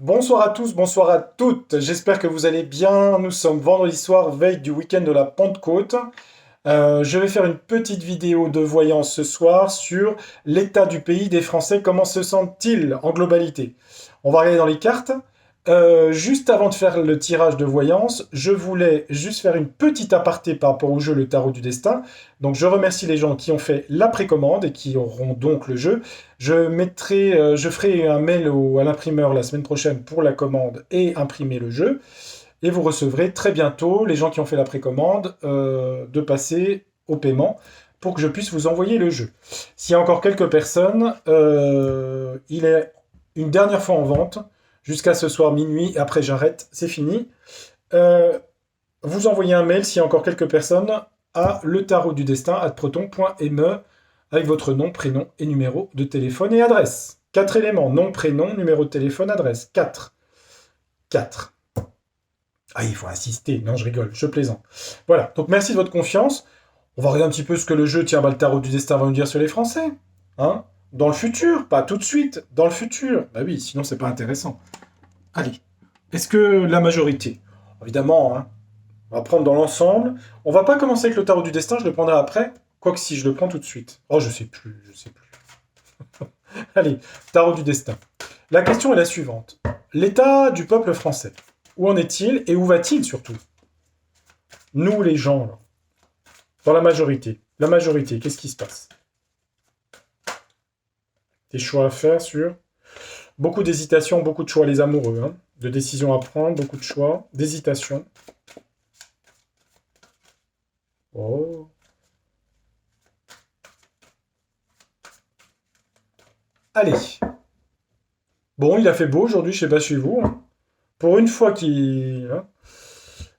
Bonsoir à tous, bonsoir à toutes. J'espère que vous allez bien. Nous sommes vendredi soir, veille du week-end de la Pentecôte. Je vais faire une petite vidéo de voyance ce soir sur l'état du pays des Français. Comment se sentent-ils en globalité? On va regarder dans les cartes. Juste avant de faire le tirage de voyance, je voulais juste faire une petite aparté par rapport au jeu Le Tarot du Destin. Donc je remercie les gens qui ont fait la précommande et qui auront donc le jeu. Je ferai un mail à l'imprimeur la semaine prochaine pour la commande et imprimer le jeu. Et vous recevrez très bientôt, les gens qui ont fait la précommande, de passer au paiement pour que je puisse vous envoyer le jeu. S'il y a encore quelques personnes, il est une dernière fois en vente jusqu'à ce soir minuit. Après, j'arrête, c'est fini. Euh, Vous envoyez un mail s'il y a encore quelques personnes à letarotdudestin@proton.me avec votre nom, prénom et numéro de téléphone et adresse. 4 éléments, nom, prénom, numéro de téléphone, adresse. 4. 4. Ah, il faut insister. Non, je rigole, je plaisante. Voilà, donc merci de votre confiance. On va regarder un petit peu ce que le jeu, tiens, le tarot du destin va nous dire sur les Français. Hein? Dans le futur, pas tout de suite, dans le futur. Bah oui, sinon c'est pas intéressant. Allez, est-ce que la majorité? Évidemment, hein, on va prendre dans l'ensemble. On va pas commencer avec le tarot du destin, je le prendrai après. Quoique si, je le prends tout de suite. Oh, je sais plus, je sais plus. Allez, tarot du destin. La question est la suivante. L'état du peuple français. Où en est-il et où va-t-il surtout? Nous, les gens, là, dans la majorité. La majorité, qu'est-ce qui se passe? Des choix à faire sur... Beaucoup d'hésitation, beaucoup de choix, les amoureux. Hein. De décisions à prendre, beaucoup de choix. D'hésitation. Oh. Allez. Bon, il a fait beau aujourd'hui, je sais pas chez vous. Hein. Pour une fois qu'il... Hein.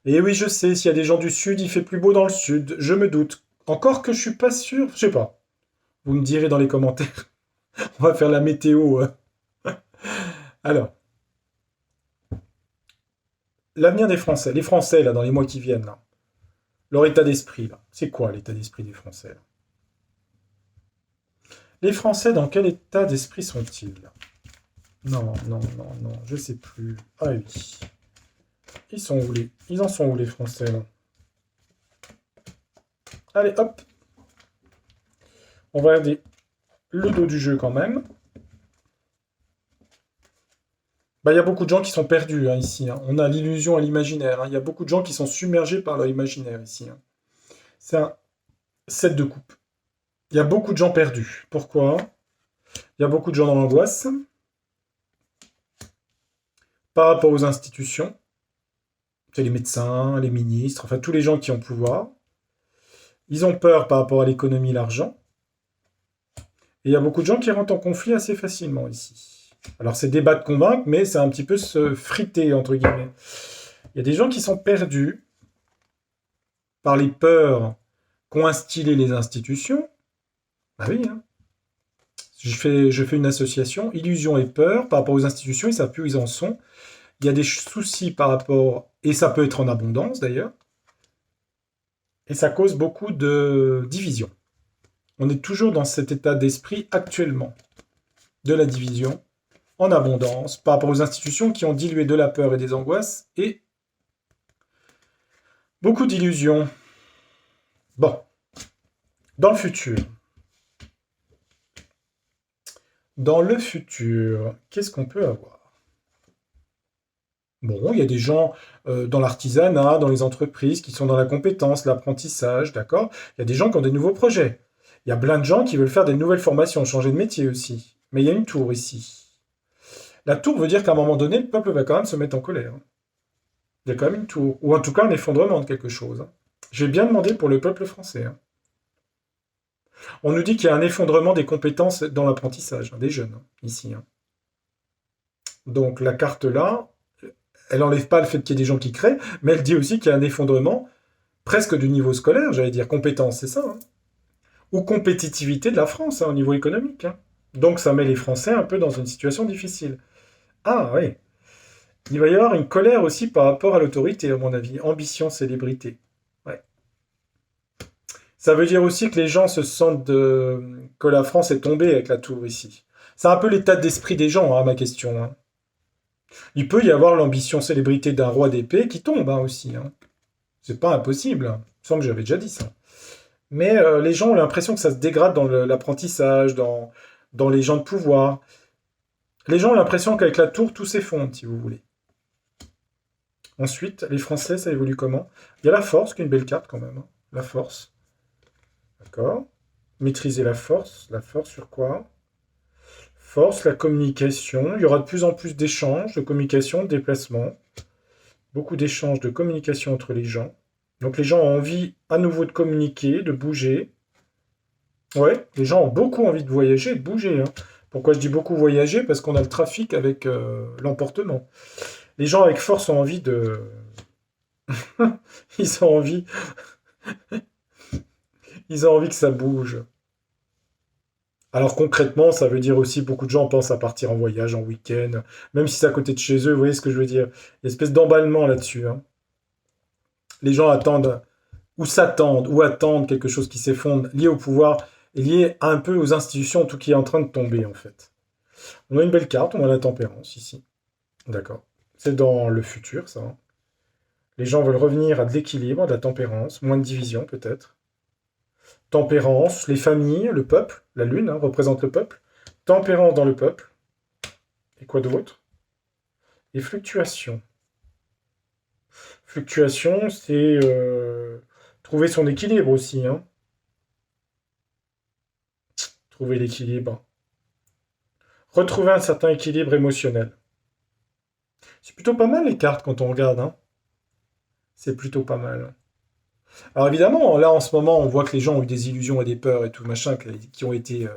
Et oui, je sais, s'il y a des gens du sud, il fait plus beau dans le sud. Je me doute. Encore que je suis pas sûr. Je sais pas. Vous me direz dans les commentaires. On va faire la météo. Alors, l'avenir des Français. Les Français, là, dans les mois qui viennent, là. Leur état d'esprit, là. C'est quoi l'état d'esprit des Français, là? Les Français, dans quel état d'esprit sont-ils? Non, non, non, non, je sais plus. Ah oui. Ils en sont où, les Français, là? Allez, hop. On va regarder le dos du jeu, quand même. Bah, il y a beaucoup de gens qui sont perdus, hein, ici. Hein. On a l'illusion et l'imaginaire. Hein. Il y a beaucoup de gens qui sont submergés par leur imaginaire, ici. Hein. C'est un 7 de coupe. Il y a beaucoup de gens perdus. Pourquoi? Il y a beaucoup de gens dans l'angoisse par rapport aux institutions. C'est les médecins, les ministres, enfin tous les gens qui ont pouvoir. Ils ont peur par rapport à l'économie et l'argent. Et il y a beaucoup de gens qui rentrent en conflit assez facilement ici. Alors c'est débat de convaincre, mais c'est un petit peu se friter, entre guillemets. Il y a des gens qui sont perdus par les peurs qu'ont instillées les institutions. Bah oui, hein. Je fais une association, illusion et peur par rapport aux institutions, ils ne savent plus où ils en sont. Il y a des soucis par rapport, et ça peut être en abondance d'ailleurs, et ça cause beaucoup de division. On est toujours dans cet état d'esprit actuellement, de la division, en abondance, par rapport aux institutions qui ont dilué de la peur et des angoisses, et beaucoup d'illusions. Bon, dans le futur. Dans le futur, qu'est-ce qu'on peut avoir? Bon, il y a des gens dans l'artisanat, dans les entreprises qui sont dans la compétence, l'apprentissage, d'accord? Il y a des gens qui ont des nouveaux projets. Il y a plein de gens qui veulent faire des nouvelles formations, changer de métier aussi. Mais il y a une tour ici. La tour veut dire qu'à un moment donné, le peuple va quand même se mettre en colère. Il y a quand même une tour. Ou en tout cas un effondrement de quelque chose. Hein. J'ai bien demandé pour le peuple français. Hein. On nous dit qu'il y a un effondrement des compétences dans l'apprentissage, hein, des jeunes, hein, ici. Hein. Donc la carte là, elle n'enlève pas le fait qu'il y ait des gens qui créent, mais elle dit aussi qu'il y a un effondrement presque du niveau scolaire, j'allais dire compétence, c'est ça. Hein. Ou compétitivité de la France hein, au niveau économique. Hein. Donc ça met les Français un peu dans une situation difficile. Ah oui, il va y avoir une colère aussi par rapport à l'autorité, à mon avis. Ambition, célébrité. Ouais. Ça veut dire aussi que les gens se sentent que la France est tombée avec la tour ici. C'est un peu l'état d'esprit des gens, hein, ma question. Hein. Il peut y avoir l'ambition célébrité d'un roi d'épée qui tombe hein, aussi. Hein. C'est pas impossible. Il me semble que j'avais déjà dit ça. Mais les gens ont l'impression que ça se dégrade dans l'apprentissage, dans les gens de pouvoir. Les gens ont l'impression qu'avec la tour, tout s'effondre, si vous voulez. Ensuite, les Français, ça évolue comment? Il y a la force, qui est une belle carte quand même. Hein. La force. D'accord. Maîtriser la force. La force sur quoi? Force, la communication. Il y aura de plus en plus d'échanges, de communication, de déplacements. Beaucoup d'échanges, de communication entre les gens. Donc les gens ont envie à nouveau de communiquer, de bouger. Ouais, les gens ont beaucoup envie de voyager et de bouger. Hein. Pourquoi je dis beaucoup voyager? Parce qu'on a le trafic avec l'emportement. Les gens avec force ont envie de... ils ont envie... ils ont envie que ça bouge. Alors concrètement, ça veut dire aussi beaucoup de gens pensent à partir en voyage, en week-end, même si c'est à côté de chez eux, vous voyez ce que je veux dire? Il y a une espèce d'emballement là-dessus. Hein. Les gens attendent, ou s'attendent, ou attendent quelque chose qui s'effondre, lié au pouvoir, et lié un peu aux institutions, tout qui est en train de tomber en fait. On a une belle carte, on a la tempérance ici. D'accord. C'est dans le futur, ça. Hein. Les gens veulent revenir à de l'équilibre, de la tempérance, moins de division peut-être. Tempérance, les familles, le peuple, la lune hein, représente le peuple. Tempérance dans le peuple. Et quoi d'autre? Et fluctuation. Fluctuation, c'est trouver son équilibre aussi. Hein. Trouver l'équilibre. Retrouver un certain équilibre émotionnel. C'est plutôt pas mal les cartes quand on regarde. Hein. C'est plutôt pas mal. Alors évidemment, là en ce moment, on voit que les gens ont eu des illusions et des peurs et tout machin qui ont été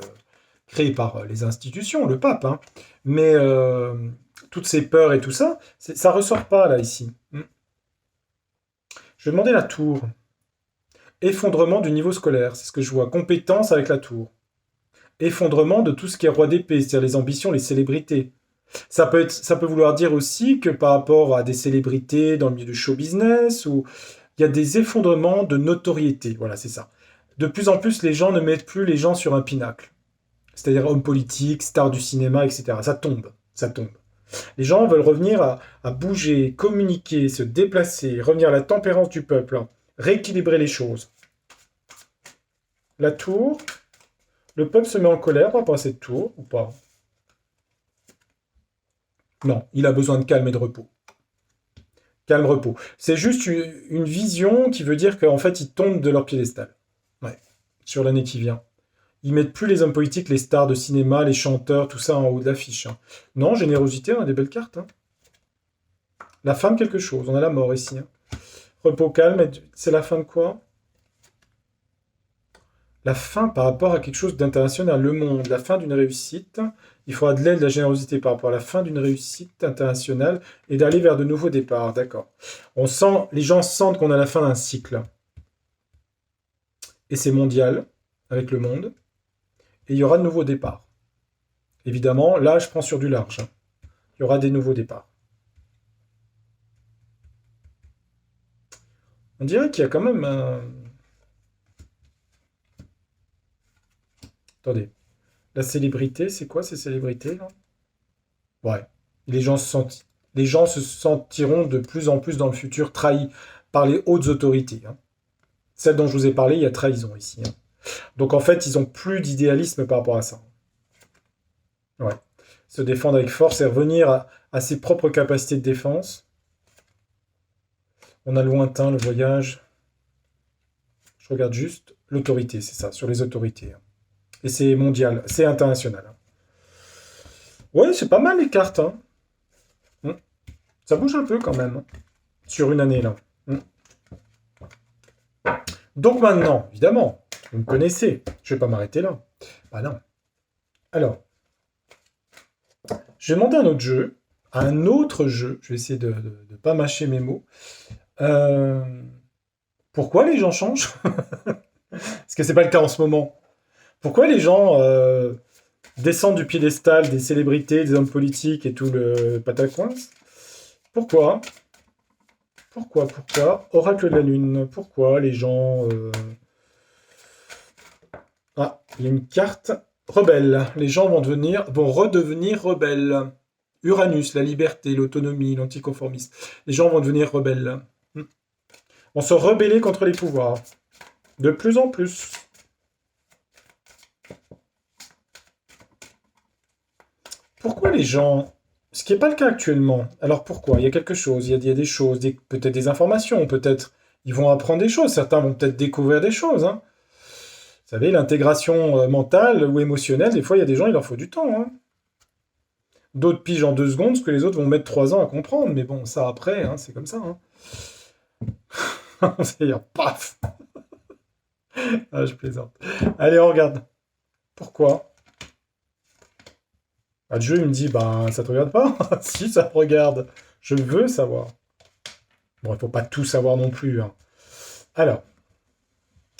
créées par les institutions, le pape. Hein. Mais toutes ces peurs et tout ça, ça ressort pas là ici. Je vais demander la tour. Effondrement du niveau scolaire, c'est ce que je vois. Compétence avec la tour. Effondrement de tout ce qui est roi d'épée, c'est-à-dire les ambitions, les célébrités. Ça peut vouloir dire aussi que par rapport à des célébrités dans le milieu du show business, ou il y a des effondrements de notoriété. Voilà, c'est ça. De plus en plus, les gens ne mettent plus les gens sur un pinacle. C'est-à-dire hommes politiques, stars du cinéma, etc. Ça tombe. Ça tombe. Les gens veulent revenir à bouger, communiquer, se déplacer, revenir à la tempérance du peuple, hein, rééquilibrer les choses. La tour, le peuple se met en colère par rapport à cette tour, ou pas? Non, il a besoin de calme et de repos. Calme, repos. C'est juste une vision qui veut dire qu'en fait, ils tombent de leur piédestal. Ouais, sur l'année qui vient. Ils mettent plus les hommes politiques, les stars de cinéma, les chanteurs, tout ça en haut de l'affiche. Hein. Non, générosité, on a des belles cartes. Hein. La fin de quelque chose, on a la mort ici. Hein. Repos, calme, c'est la fin de quoi? La fin par rapport à quelque chose d'international, le monde, la fin d'une réussite. Il faudra de l'aide, de la générosité par rapport à la fin d'une réussite internationale et d'aller vers de nouveaux départs. D'accord. On sent, les gens sentent qu'on a la fin d'un cycle. Et c'est mondial, avec le monde. Et il y aura de nouveaux départs. Évidemment, là, je prends sur du large. Hein. Il y aura des nouveaux départs. On dirait qu'il y a quand même un... Attendez. La célébrité, c'est quoi ces célébrités là? Ouais. Les gens se sentiront de plus en plus dans le futur trahis par les hautes autorités. Hein. Celle dont je vous ai parlé, il y a trahison ici. Hein. Donc en fait, ils ont plus d'idéalisme par rapport à ça. Ouais. Se défendre avec force et revenir à ses propres capacités de défense. On a le lointain, le voyage. Je regarde juste l'autorité, c'est ça, sur les autorités. Hein. Et c'est mondial, c'est international. Hein. Ouais, c'est pas mal les cartes. Hein. Ça bouge un peu quand même. Hein, sur une année là. Donc maintenant, évidemment, vous me connaissez. Je vais pas m'arrêter là. Bah non. Alors, je vais demander un autre jeu. Un autre jeu. Je vais essayer de ne pas mâcher mes mots. Pourquoi les gens changent? Parce que c'est pas le cas en ce moment. Pourquoi les gens descendent du piédestal des célébrités, des hommes politiques et tout le patacoin? Pourquoi? Pourquoi? Oracle de la Lune. Pourquoi les gens... Ah, il y a une carte rebelle. Les gens vont redevenir rebelles. Uranus, la liberté, l'autonomie, l'anticonformisme. Les gens vont devenir rebelles, là. Vont se rebeller contre les pouvoirs. De plus en plus. Pourquoi les gens... Ce qui n'est pas le cas actuellement. Alors pourquoi? Il y a quelque chose, il y a des choses, peut-être des informations, peut-être ils vont apprendre des choses, certains vont peut-être découvrir des choses. Hein. Vous savez, l'intégration mentale ou émotionnelle, des fois, il y a des gens, il leur faut du temps. Hein. D'autres pigent en 2 secondes, ce que les autres vont mettre 3 ans à comprendre. Mais bon, ça après, hein, c'est comme ça. Hein. C'est-à-dire, paf. Ah, je plaisante. Allez, on regarde. Pourquoi? Le jeu, il me dit, bah, ça te regarde pas? Si, ça me regarde. Je veux savoir. Bon, il faut pas tout savoir non plus. Hein. Alors,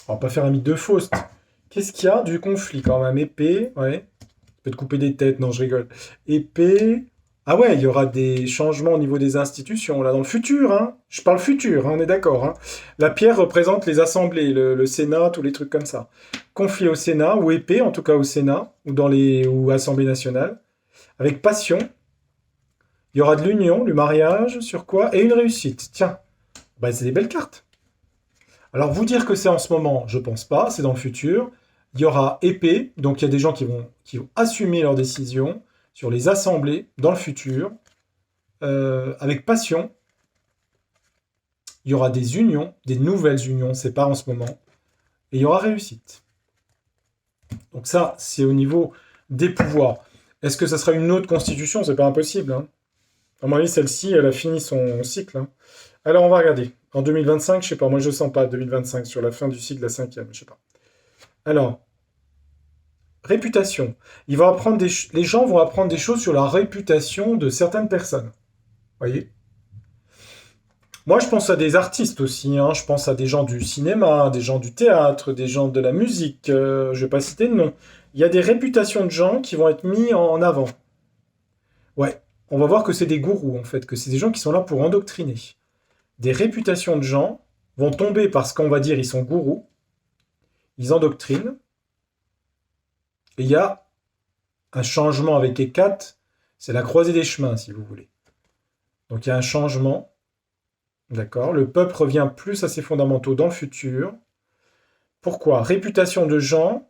on va pas faire un mythe de Faust. Qu'est-ce qu'il y a du conflit quand même? Épée, ouais. Peut te couper des têtes, non, je rigole. Épée. Ah ouais, il y aura des changements au niveau des institutions, là, dans le futur, hein. Je parle futur, hein, on est d'accord, hein. La pierre représente les assemblées, le Sénat, tous les trucs comme ça. Conflit au Sénat, ou épée, en tout cas au Sénat, ou Assemblée nationale. Avec passion, il y aura de l'union, du mariage, sur quoi? Et une réussite. Tiens, bah, c'est des belles cartes. Alors, vous dire que c'est en ce moment, je pense pas, c'est dans le futur. Il y aura épée, donc il y a des gens qui vont assumer leurs décisions sur les assemblées dans le futur, avec passion. Il y aura des unions, des nouvelles unions, c'est pas en ce moment. Et il y aura réussite. Donc ça, c'est au niveau des pouvoirs. Est-ce que ça sera une autre constitution? C'est pas impossible. Hein. À mon avis, celle-ci, elle a fini son cycle. Hein. Alors, on va regarder. En 2025, je sais pas, moi je sens pas 2025, sur la fin du cycle de la 5e, je sais pas. Alors, réputation. Les gens vont apprendre des choses sur la réputation de certaines personnes. Voyez? Moi, je pense à des artistes aussi. Hein. Je pense à des gens du cinéma, des gens du théâtre, des gens de la musique. Je ne vais pas citer de nom. Il y a des réputations de gens qui vont être mis en avant. Ouais, on va voir que c'est des gourous, en fait, que c'est des gens qui sont là pour endoctriner. Des réputations de gens vont tomber parce qu'on va dire ils sont gourous, ils endoctrinent, et il y a un changement avec Hécate, c'est la croisée des chemins, si vous voulez. Donc il y a un changement, d'accord? Le peuple revient plus à ses fondamentaux dans le futur. Pourquoi? Réputation de gens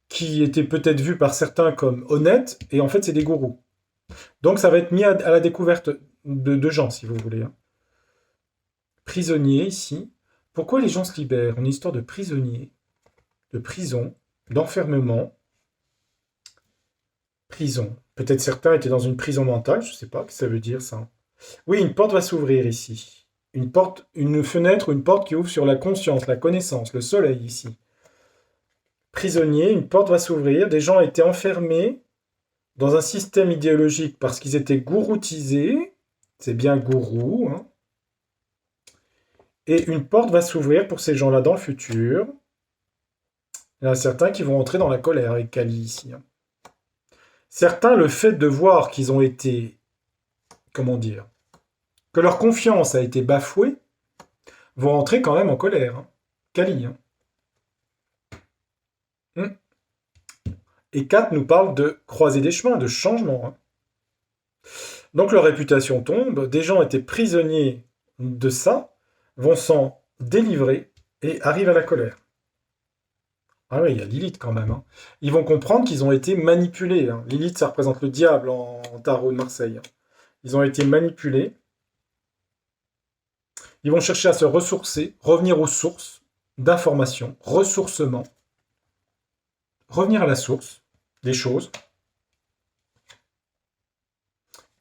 qui étaient peut-être vus par certains comme honnêtes, et en fait c'est des gourous. Donc ça va être mis à la découverte de gens, si vous voulez. Hein. Prisonnier, ici. Pourquoi les gens se libèrent? Une histoire de prisonnier, de prison, d'enfermement. Prison. Peut-être certains étaient dans une prison mentale, je ne sais pas ce que ça veut dire ça. Oui, une porte va s'ouvrir ici. Une porte, une fenêtre ou une porte qui ouvre sur la conscience, la connaissance, le soleil ici. Prisonnier, une porte va s'ouvrir. Des gens étaient enfermés dans un système idéologique parce qu'ils étaient gouroutisés. C'est bien gourou. Hein. Et une porte va s'ouvrir pour ces gens-là dans le futur. Il y en a certains qui vont entrer dans la colère avec Kali ici. Hein. Certains, le fait de voir qu'ils ont été, comment dire, que leur confiance a été bafouée, vont entrer quand même en colère. Hein. Kali. Hein. Et 4 nous parle de croiser des chemins, de changement. Hein. Donc leur réputation tombe, des gens étaient prisonniers de ça, vont s'en délivrer et arrivent à la colère. Ah oui, il y a Lilith quand même. Hein. Ils vont comprendre qu'ils ont été manipulés. Hein. Lilith, ça représente le diable en tarot de Marseille. Hein. Ils ont été manipulés. Ils vont chercher à se ressourcer, revenir aux sources d'informations, ressourcement, revenir à la source des choses,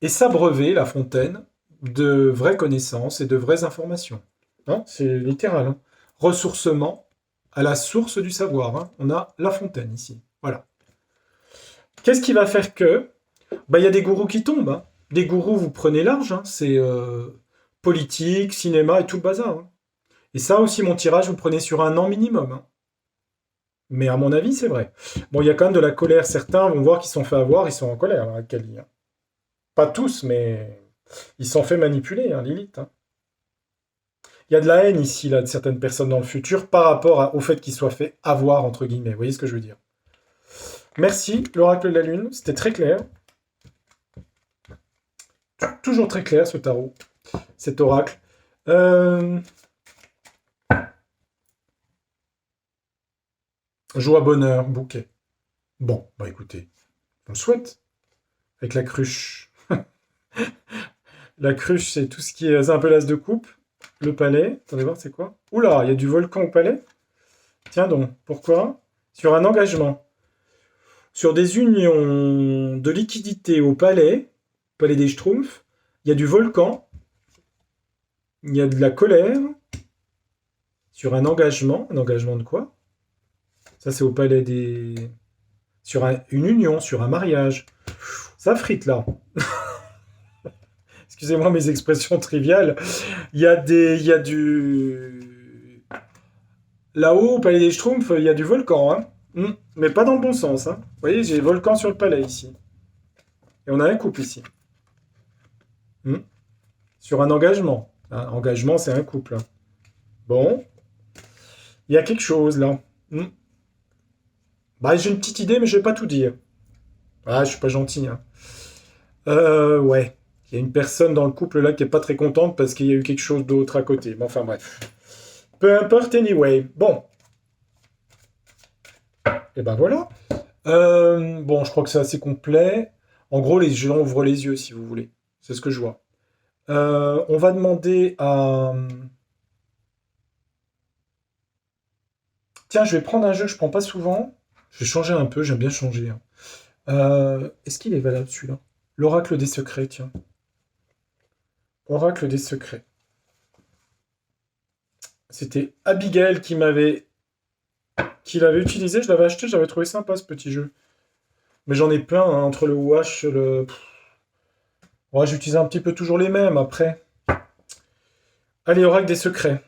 et s'abreuver la fontaine de vraies connaissances et de vraies informations. Hein, c'est littéral. Hein. Ressourcement à la source du savoir. Hein. On a la fontaine ici. Voilà. Qu'est-ce qui va faire que... Il y a des gourous qui tombent. Hein. Des gourous, vous prenez large. Hein. C'est politique, cinéma et tout le bazar. Hein. Et ça aussi, mon tirage, vous prenez sur 1 an minimum. Hein. Mais à mon avis, c'est vrai. Bon, il y a quand même de la colère. Certains vont voir qu'ils se sont fait avoir, ils sont en colère, hein, Kali. Hein. Pas tous, mais ils se sont fait manipuler, hein, Lilith. Hein. Il y a de la haine ici, là, de certaines personnes dans le futur par rapport au fait qu'ils soient fait avoir, entre guillemets. Vous voyez ce que je veux dire? Merci, l'oracle de la Lune, c'était très clair. Toujours très clair ce tarot, cet oracle. Euh, Joie, bonheur, bouquet. Bon, bah écoutez, on le souhaite. Avec la cruche. La cruche, c'est tout ce qui est... C'est un peu l'as de coupe. Le palais. Attendez voir, c'est quoi? Oula, il y a du volcan au palais. Tiens donc, pourquoi? Sur un engagement. Sur des unions de liquidité au palais, palais des Schtroumpfs, il y a du volcan, il y a de la colère, sur un engagement de quoi? Ça c'est au palais des... Sur une union, sur un mariage. Ça frite là. Excusez-moi mes expressions triviales. Il y a du... Là-haut, au palais des Schtroumpfs, il y a du volcan, hein. Mais pas dans le bon sens, hein. Vous voyez, j'ai volcan sur le palais ici. Et on a un couple ici. Hmm. Sur un engagement. Un engagement, c'est un couple, hein. Bon, il y a quelque chose là. Hmm. Bah, j'ai une petite idée, mais je vais pas tout dire. Ah, je suis pas gentil, hein. Ouais. Il y a une personne dans le couple là qui est pas très contente parce qu'il y a eu quelque chose d'autre à côté. Mais enfin, bref. Peu importe, anyway. Bon, et ben voilà. Bon, je crois que c'est assez complet. En gros, les gens ouvrent les yeux si vous voulez. C'est ce que je vois. On va demander à. Tiens, je vais prendre un jeu que je prends pas souvent. Je vais changer un peu, j'aime bien changer, hein. Est-ce qu'il est valable celui-là? L'oracle des secrets, tiens. Oracle des secrets. C'était Abigail qui l'avait utilisé, je l'avais acheté, j'avais trouvé sympa ce petit jeu. Mais j'en ai plein, hein, entre le wash, le. Ouais, j'utilise un petit peu toujours les mêmes après. Allez, oracle des secrets.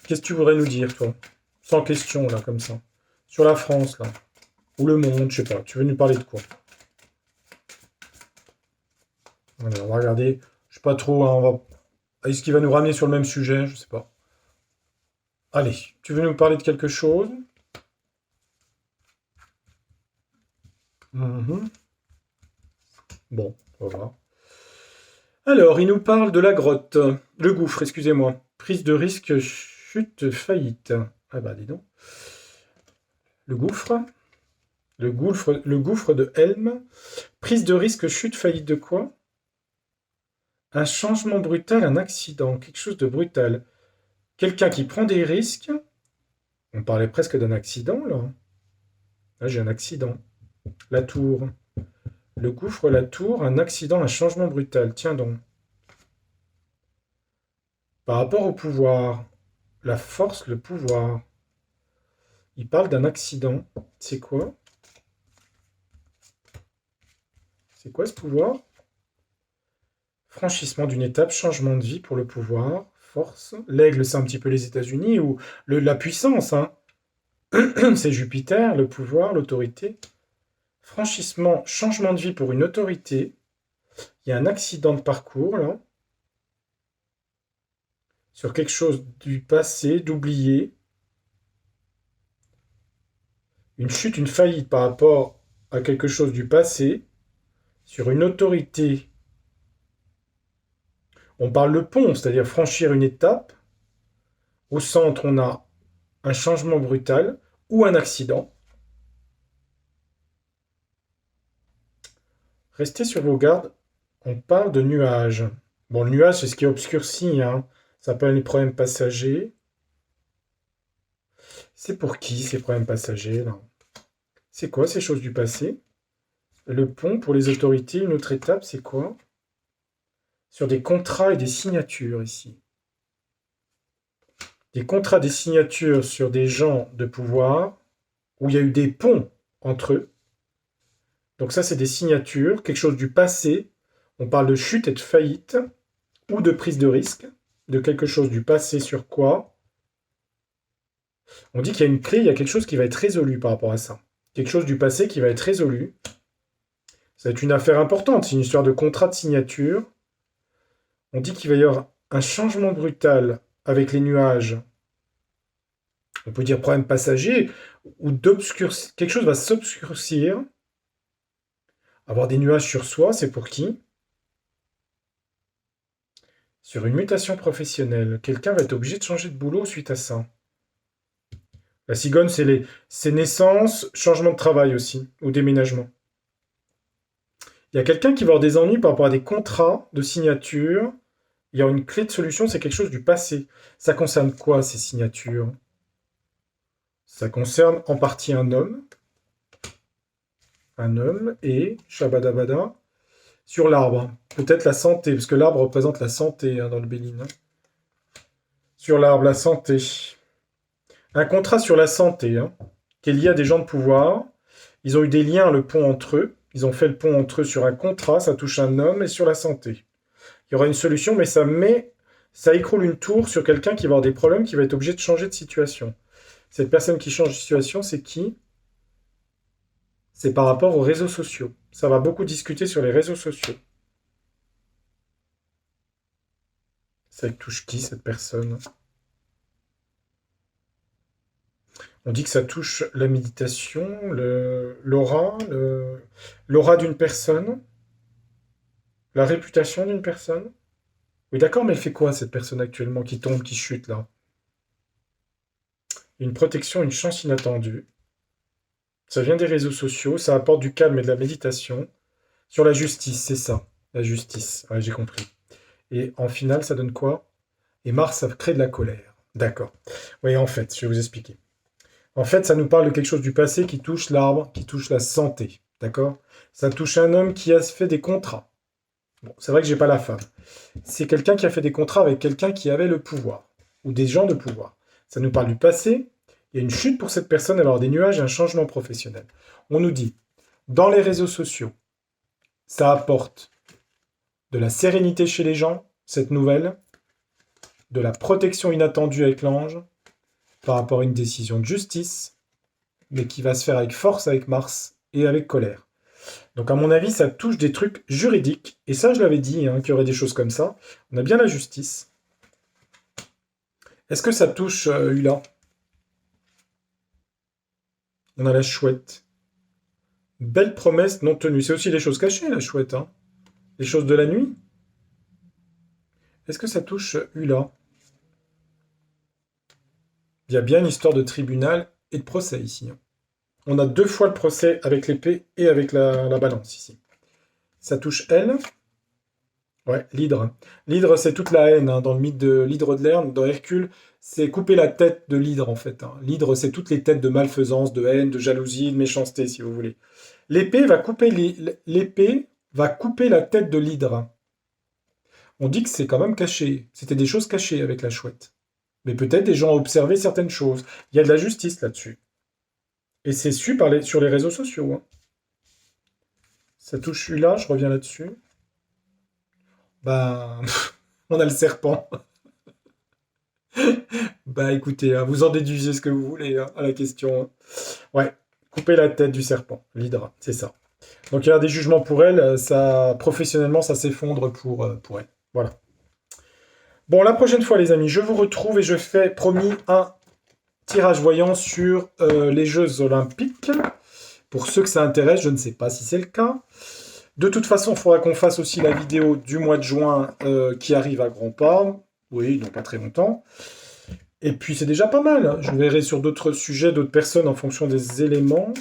Qu'est-ce que tu voudrais nous dire, toi? Sans question, là, comme ça. Sur la France, là. Ou le monde, je sais pas. Tu veux nous parler de quoi? Voilà, on va regarder. Je sais pas trop, hein, on va. Est-ce qu'il va nous ramener sur le même sujet? Je sais pas. Allez, tu veux nous parler de quelque chose? Mhm. Bon, on va voir. Alors, il nous parle de la grotte. Le gouffre, excusez-moi. Prise de risque, chute, faillite. Ah bah, dis donc. Le gouffre. Le gouffre de Helm. Prise de risque, chute, faillite de quoi? Un changement brutal, un accident, quelque chose de brutal. Quelqu'un qui prend des risques. On parlait presque d'un accident, là. Là, j'ai un accident. La tour. Le gouffre, la tour, un accident, un changement brutal. Tiens donc. Par rapport au pouvoir, la force, le pouvoir. Il parle d'un accident. C'est quoi? C'est quoi ce pouvoir? Franchissement d'une étape, changement de vie pour le pouvoir, force. L'aigle, c'est un petit peu les États-Unis ou la puissance, hein. C'est Jupiter, le pouvoir, l'autorité. Franchissement, changement de vie pour une autorité. Il y a un accident de parcours, là. Sur quelque chose du passé, d'oublié. Une chute, une faillite par rapport à quelque chose du passé. Sur une autorité. On parle le pont, c'est-à-dire franchir une étape. Au centre, on a un changement brutal ou un accident. Restez sur vos gardes. On parle de nuages. Bon, le nuage, c'est ce qui obscurcit, hein. Ça s'appelle les problèmes passagers. C'est pour qui ces problèmes passagers, là? C'est quoi ces choses du passé? Le pont pour les autorités, une autre étape, c'est quoi? Sur des contrats et des signatures ici. Des contrats, des signatures sur des gens de pouvoir, où il y a eu des ponts entre eux. Donc ça, c'est des signatures, quelque chose du passé. On parle de chute et de faillite, ou de prise de risque, de quelque chose du passé sur quoi? On dit qu'il y a une clé, il y a quelque chose qui va être résolu par rapport à ça. Quelque chose du passé qui va être résolu. Ça va être une affaire importante, c'est une histoire de contrat de signature. On dit qu'il va y avoir un changement brutal avec les nuages. On peut dire problème passager, ou quelque chose va s'obscurcir. Avoir des nuages sur soi, c'est pour qui? Sur une mutation professionnelle, quelqu'un va être obligé de changer de boulot suite à ça. La cigogne, c'est naissance, changement de travail aussi, ou déménagement. Il y a quelqu'un qui va avoir des ennuis par rapport à des contrats de signature. Il y a une clé de solution, c'est quelque chose du passé. Ça concerne quoi, ces signatures? Ça concerne en partie un homme. Un homme et, shabadabada, sur l'arbre. Peut-être la santé, parce que l'arbre représente la santé dans le Béline. Sur l'arbre, la santé. Un contrat sur la santé, qui est lié à des gens de pouvoir. Ils ont eu des liens, le pont entre eux. Ils ont fait le pont entre eux sur un contrat, ça touche un homme et sur la santé. Il y aura une solution, mais ça écroule une tour sur quelqu'un qui va avoir des problèmes, qui va être obligé de changer de situation. Cette personne qui change de situation, c'est qui? C'est par rapport aux réseaux sociaux. Ça va beaucoup discuter sur les réseaux sociaux. Ça touche qui, cette personne? On dit que ça touche la méditation, l'aura d'une personne, la réputation d'une personne. Oui, d'accord, mais elle fait quoi, cette personne actuellement, qui tombe, qui chute, là? Une protection, une chance inattendue. Ça vient des réseaux sociaux, ça apporte du calme et de la méditation. Sur la justice, c'est ça, la justice. Ouais, j'ai compris. Et en finale, ça donne quoi? Et Mars, ça crée de la colère. D'accord. Oui, en fait, je vais vous expliquer. En fait, ça nous parle de quelque chose du passé qui touche l'arbre, qui touche la santé. D'accord? Ça touche un homme qui a fait des contrats. Bon, c'est vrai que j'ai pas la femme. C'est quelqu'un qui a fait des contrats avec quelqu'un qui avait le pouvoir. Ou des gens de pouvoir. Ça nous parle du passé. Il y a une chute pour cette personne, alors des nuages et un changement professionnel. On nous dit, dans les réseaux sociaux, ça apporte de la sérénité chez les gens, cette nouvelle, de la protection inattendue avec l'ange, par rapport à une décision de justice, mais qui va se faire avec force avec Mars et avec colère. Donc à mon avis, ça touche des trucs juridiques, et ça je l'avais dit, qu'il y aurait des choses comme ça. On a bien la justice. Est-ce que ça touche Hula? On a la chouette. Belle promesse non tenue. C'est aussi les choses cachées, la chouette. Les choses de la nuit. Est-ce que ça touche Hula? Il y a bien une histoire de tribunal et de procès ici. On a 2 fois le procès avec l'épée et avec la balance ici. Ça touche elle. Ouais, l'hydre. L'hydre, c'est toute la haine. Dans le mythe de l'hydre de Lerne, dans Hercule, c'est couper la tête de l'hydre, en fait. L'hydre, c'est toutes les têtes de malfaisance, de haine, de jalousie, de méchanceté, si vous voulez. L'épée va couper la tête de l'hydre. On dit que c'est quand même caché. C'était des choses cachées avec la chouette. Mais peut-être des gens ont observé certaines choses. Il y a de la justice là-dessus. Et c'est su sur les réseaux sociaux. Ça touche celui-là, je reviens là-dessus. Ben, on a le serpent. Bah écoutez, vous en déduisez ce que vous voulez à la question. Ouais, couper la tête du serpent, l'hydre, c'est ça. Donc il y a des jugements pour elle, ça, professionnellement, ça s'effondre pour elle. Voilà. Bon, la prochaine fois, les amis, je vous retrouve et je fais, promis, un tirage voyant sur les Jeux Olympiques. Pour ceux que ça intéresse, je ne sais pas si c'est le cas. De toute façon, il faudra qu'on fasse aussi la vidéo du mois de juin qui arrive à grands pas. Oui, donc pas très longtemps. Et puis c'est déjà pas mal. Je verrai sur d'autres sujets, d'autres personnes en fonction des éléments.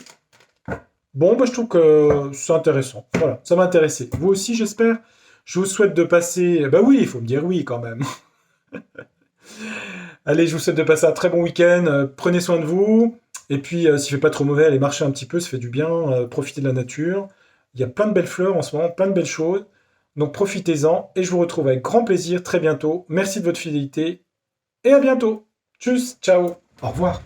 Bon, bah, je trouve que c'est intéressant. Voilà, ça m'a intéressé. Vous aussi, j'espère. Je vous souhaite de passer... Bah oui, il faut me dire oui quand même. Allez, je vous souhaite de passer un très bon week-end. Prenez soin de vous. Et puis, s'il fait pas trop mauvais, allez marcher un petit peu, ça fait du bien. Profitez de la nature. Il y a plein de belles fleurs en ce moment, plein de belles choses. Donc profitez-en. Et je vous retrouve avec grand plaisir très bientôt. Merci de votre fidélité. Et à bientôt. Tchuss, ciao. Au revoir.